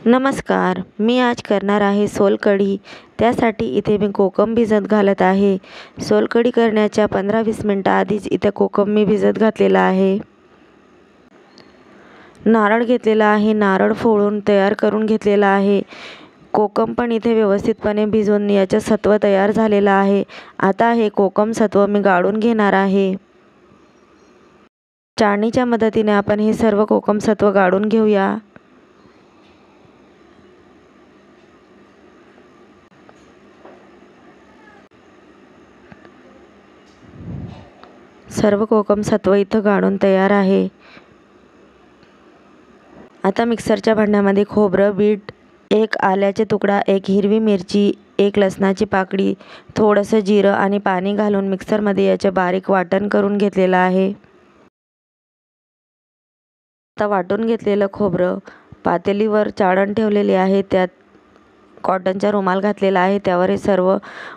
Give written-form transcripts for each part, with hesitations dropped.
नमस्कार, मी आज करणार आहे सोलकढी। त्यासाठी इथे मी कोकम भिजत घालत आहे। सोलकढी करण्याच्या 15-20 मिनिटाआधीच इथे कोकम मी भिजत घातलेला आहे। नारळ घेतलेला आहे, नारळ फोडून तयार करून घेतलेला आहे। कोकम पण इथे व्यवस्थितपणे भिजवून याचं सत्व तयार झालेलं आहे। आता हे कोकम सत्व मी गाळून घेणार आहे। चाळणीच्या मदतीने आपण हे सर्व कोकम सत्व गाळून घेऊया। सर्व कोकम सत्व इथं गाळून तयार आहे। आता मिक्सरच्या भांड्यामध्ये खोबरं, बीट, एक आल्याचे तुकडा, एक हिरवी मिरची, एक लसणाची पाकळी, थोडंसं जिरं आणि पाणी घालून मिक्सरमध्ये याचे बारीक वाटण करून घेतलेलं आहे। आता वाटून घेतलेलं खोबरं पातेलीवर चाळण ठेवलेली आहे, त्यात कॉटनचा रुमाल घातलेला आहे, त्यावर हे सर्व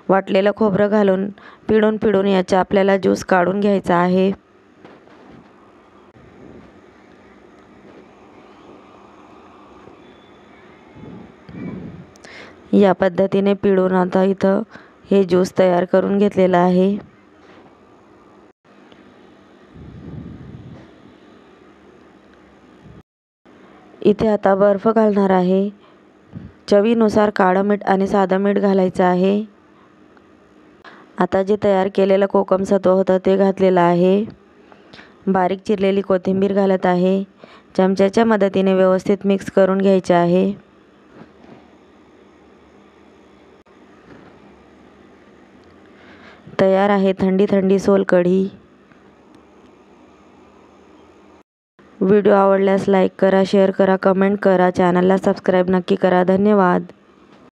वाटलेलं खोबरं घालून पिळून याचा आपल्याला ज्यूस काढून घ्यायचा आहे। या पद्धतीने पिळून आता इथं हे ज्यूस तयार करून घेतलेलं आहे। इथे आता बर्फ घालणार आहे। चवीनुसार काळं मीठ आणि साधं मीठ घालायचं आहे। आता जे तयार केलेलं कोकम सत्व होतं ते घातलेलं आहे। बारीक चिरलेली कोथिंबीर घालत आहे। चमच्याच्या मदतीने व्यवस्थित मिक्स करून घ्यायचे आहे। तयार आहे थंडी थंडी सोलकढी। व्हिडिओ आवडल्यास लाईक करा, शेअर करा, कमेंट करा, चॅनलला सबस्क्राईब नक्की करा। धन्यवाद।